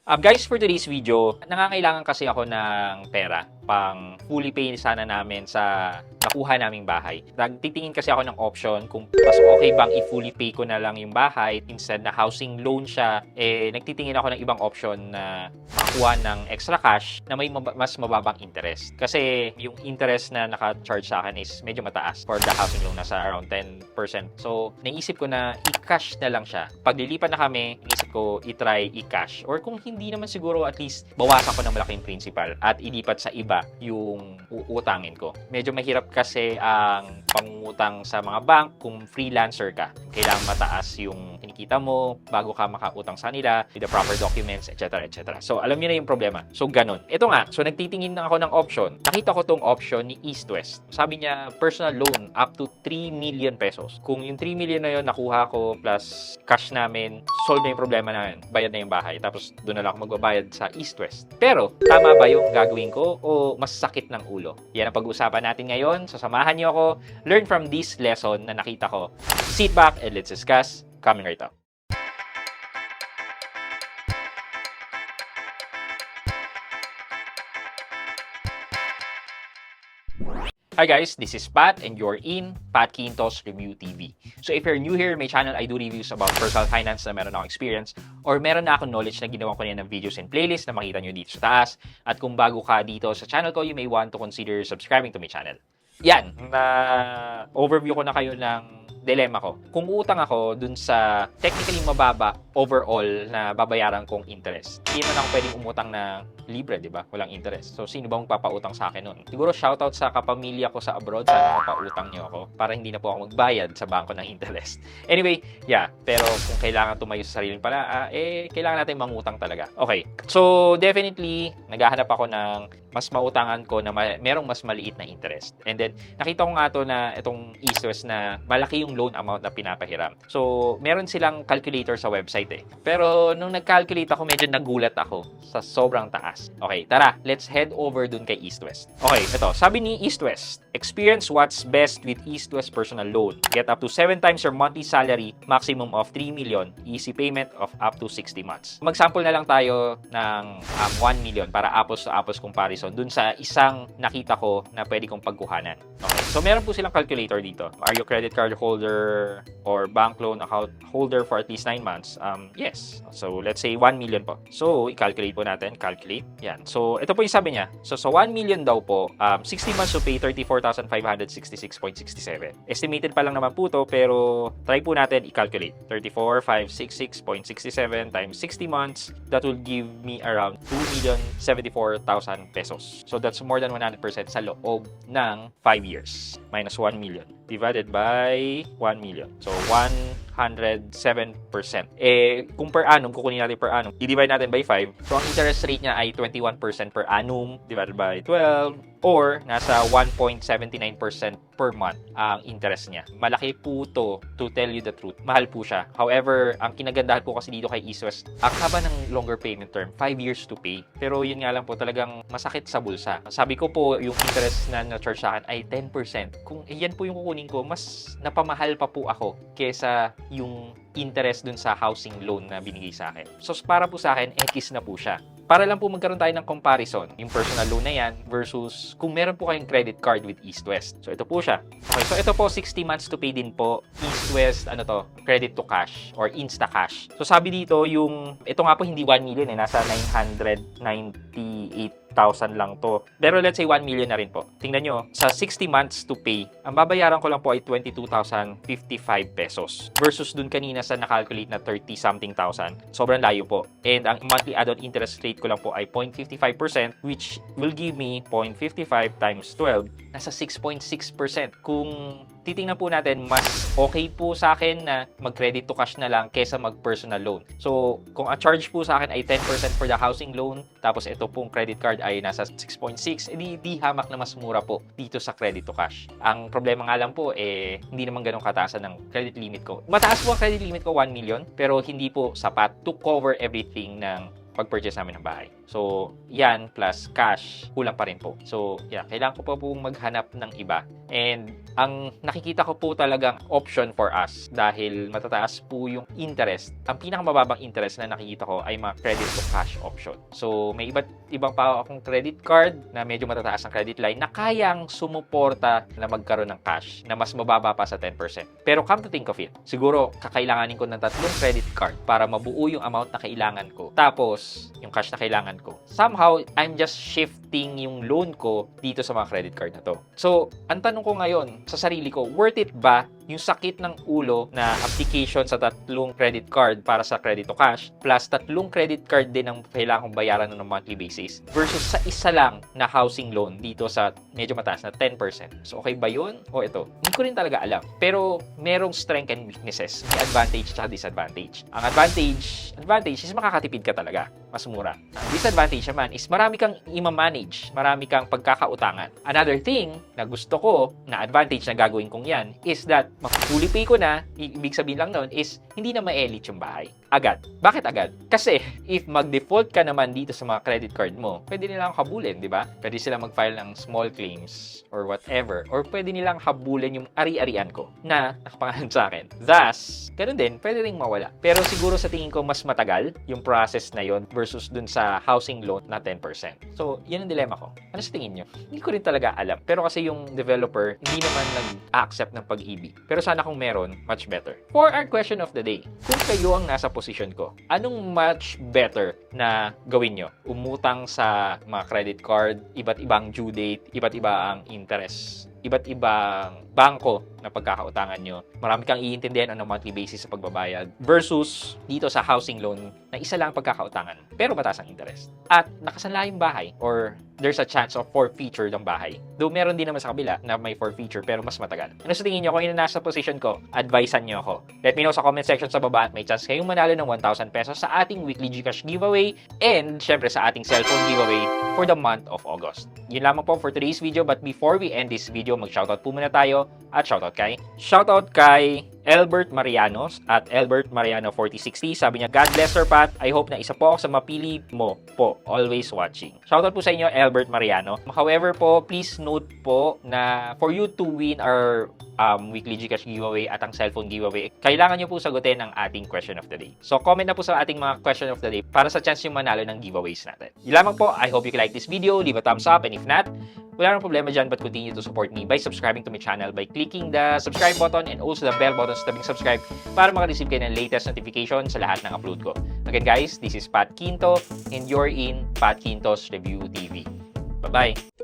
Guys, for today's video, nangangailangan kasi ako ng pera pang fully pay sana namin sa nakuha naming bahay. Nagtitingin kasi ako ng option kung mas okay bang i-fully pay ko na lang yung bahay instead na housing loan siya. Nagtitingin ako ng ibang option na makuha ng extra cash na may mas mababang interest. Kasi yung interest na naka-charge sa akin is medyo mataas for the housing loan, nasa around 10%. So, naisip ko na i-cash na lang siya. Pag lilipat na kami, naisip ko i-try i-cash. Or kung hindi naman siguro, at least bawasan ko ng malaking principal at ilipat sa iba yung uutangin ko. Medyo mahirap kasi ang pangungutang sa mga bank kung freelancer ka. Kailangan mataas yung kinikita mo bago ka makautang sa nila with the proper documents, etc. etc. So, alam niyo na yung problema. So, ganun. Ito nga, so nagtitingin na ako ng option. Nakita ko tong option ni East West. Sabi niya, personal loan up to 3 million pesos. Kung yung 3 million na yun nakuha ko plus cash namin, solve na yung problema namin. Bayad na yung bahay. Tapos, doon na lang ako magbabayad sa East West. Pero, tama ba yung gagawin ko o mas sakit ng ulo? Yan ang pag-uusapan natin ngayon. So, samahan niyo ako. Learn from this lesson na nakita ko. Sit back and let's discuss. Coming right up. Hi guys, this is Pat and you're in Pat Quintos Review TV. So if you're new here, my channel, I do reviews about personal finance na meron akong experience or meron na akong knowledge na ginawa ko na ng videos and playlist na makita nyo dito sa taas. At kung bago ka dito sa channel ko, you may want to consider subscribing to my channel. Yan, na overview ko na kayo ng dilemma ko. Kung utang ako dun sa technically mababa overall na babayaran kong interest, hindi naman ako pwedeng umutang na libre, di ba? Walang interest. So, sino bang papautang sa akin nun? Siguro shoutout sa kapamilya ko sa abroad, sana pautang niyo ako para hindi na po ako magbayad sa bangko ng interest. Anyway, yeah. Pero kung kailangan tumayo sa sariling pala, kailangan natin mangutang talaga. Okay. So, definitely, naghahanap ako ng mas mautangan ko na merong mas maliit na interest. And then, nakita ko nga to na itong East West na malaki yung loan amount na pinapahiram. So, meron silang calculator sa website eh. Pero, nung nag-calculate ako, medyo nagulat ako sa sobrang taas. Okay, tara, let's head over dun kay East West. Okay, ito, sabi ni East West, experience what's best with East West personal loan. Get up to 7 times your monthly salary, maximum of 3 million, easy payment of up to 60 months. Mag-sample na lang tayo ng 1 million para apples to apples comparison dun sa isang nakita ko na pwede kong pagkuhanan. Okay, so meron po silang calculator dito. Are you credit card holder or bank loan account holder for at least 9 months? Yes. So, let's say 1 million po. So, i-calculate po natin. Calculate. Yan. So, ito po yung sabi niya. So, sa 1 million daw po, 60 months to pay 34,566.67. Estimated pa lang naman po to, pero try po natin i-calculate. 34,566.67 times 60 months, that will give me around 2,074,000 pesos. So, that's more than 100% sa loob ng 5 years. Minus 1 million. Divided by 1 million. So, 107%. Kung per annum, kukunin natin per annum, i-divide natin by 5. So, ang interest rate niya ay 21% per annum divided by 12 or nasa 1.79% per month ang interest niya. Malaki po to tell you the truth. Mahal po siya. However, ang kinagandahan po kasi dito kay East West, ang haba ng longer payment term, 5 years to pay. Pero yun nga lang po talagang masakit sa bulsa. Sabi ko po, yung interest na na-charge sa akin ay 10%. Kung yan po yung kukunin ko, mas napamahal pa po ako kesa yung interest dun sa housing loan na binigay sa akin. So, para po sa akin, X na po siya. Para lang po magkaroon tayo ng comparison, yung personal loan na yan versus kung meron po kayong credit card with East West. So, ito po siya. Okay, so ito po, 60 months to pay din po. East West, credit to cash or Insta Cash. So, sabi dito, ito nga po hindi 1 million nasa 998,000 lang to. Pero let's say 1 million na rin po. Tingnan nyo, sa 60 months to pay, ang babayaran ko lang po ay 22,055 pesos. Versus dun kanina sa nakalculate na 30-something thousand. Sobrang layo po. And ang monthly add-on interest rate ko lang po ay 0.55% which will give me 0.55 times 12. Nasa 6.6%. Kung titingnan po natin, mas okay po sa akin na mag-credit to cash na lang kesa mag-personal loan. So, kung ang charge po sa akin ay 10% for the housing loan, tapos ito pong credit card ay nasa 6.6, di hamak na mas mura po dito sa credit to cash. Ang problema nga lang po, hindi naman ganun kataasan ng credit limit ko. Mataas po ang credit limit ko, 1 million, pero hindi po sapat to cover everything ng pag-purchase namin ng bahay. So, yan plus cash, kulang pa rin po. So, yeah, kailangan ko pa pong maghanap ng iba. And ang nakikita ko po talagang option for us dahil matataas po yung interest. Ang pinakamababang interest na nakikita ko ay mga credit to cash option. So, may ibang pa akong credit card na medyo matataas ang credit line na kayang sumuporta na magkaroon ng cash na mas mababa pa sa 10%. Pero come to think of it, siguro kakailanganin ko ng 3 credit card para mabuo yung amount na kailangan ko. Tapos, yung cash na kailangan ko. Somehow, I'm just shifting yung loan ko dito sa mga credit card na to. So, ang tanong ko ngayon sa sarili ko, worth it ba yung sakit ng ulo na application sa 3 credit card para sa credit to cash plus 3 credit card din ang kailangan kong bayaran on a monthly basis versus sa isa lang na housing loan dito sa medyo mataas na 10%. So, okay ba yun? O ito? Hindi ko rin talaga alam. Pero, merong strength and weaknesses. May advantage at disadvantage. Ang advantage is makakatipid ka talaga. Mas mura. Ang disadvantage naman is marami kang ima-manage. Marami kang pagkakautangan. Another thing na gusto ko na advantage na gagawin kong yan is that fully pay ko na, ibig sabihin lang noon is hindi na ma-elite yung bahay. Agad. Bakit agad? Kasi if mag-default ka naman dito sa mga credit card mo, pwede nilang habulin, di ba? Pwede silang mag-file ng small claims or whatever. Or pwede nilang habulin yung ari-arian ko na nakapangalan sa akin. Thus, ganun din, pwede ring mawala. Pero siguro sa tingin ko mas matagal yung process na yon versus dun sa housing loan na 10%. So, yun ang dilemma ko. Ano sa tingin nyo? Hindi ko rin talaga alam. Pero kasi yung developer, hindi naman nag-accept ng pag-ibig. Pero sana kung meron, much better. For our question of the day, kung kayo ang nasa posisyon ko, anong much better na gawin nyo? Umutang sa mga credit card, iba't ibang due date, iba't iba ang interest, iba't ibang bangko na pagkakautangan nyo. Marami kang iintindihan on a monthly basis sa pagbabayad versus dito sa housing loan na isa lang pagkakautangan pero mataas ang interest. At nakasanla yung bahay or there's a chance of forfeiture ng bahay. Though meron din naman sa kabila na may forfeiture pero mas matagal. Ano sa tingin nyo? Kung yun nasa position ko, advisean nyo ako. Let me know sa comment section sa baba at may chance kayong manalo ng 1,000 pesos sa ating weekly GCash giveaway and syempre sa ating cellphone giveaway for the month of August. Yun lamang po for today's video, but before we end this video, mag-shoutout po muna tayo at shoutout kay Albert Mariano at Albert Mariano 4060. Sabi niya, God bless Sir Pat. I hope na isa po ako sa mapili mo po. Always watching. Shoutout po sa inyo, Albert Mariano. However po, please note po na for you to win our weekly GCash giveaway at ang cellphone giveaway, kailangan nyo po sagutin ang ating question of the day. So, comment na po sa ating mga question of the day para sa chance yung manalo ng giveaways natin. Yun lamang po. I hope you like this video. Leave a thumbs up, and if not, wala nang problema dyan, but continue to support me by subscribing to my channel by clicking the subscribe button and also the bell button sa tabing subscribe para makareceive kayo ng latest notification sa lahat ng upload ko. Again guys, this is Pat Quinto and you're in Pat Quinto's Review TV. Bye-bye!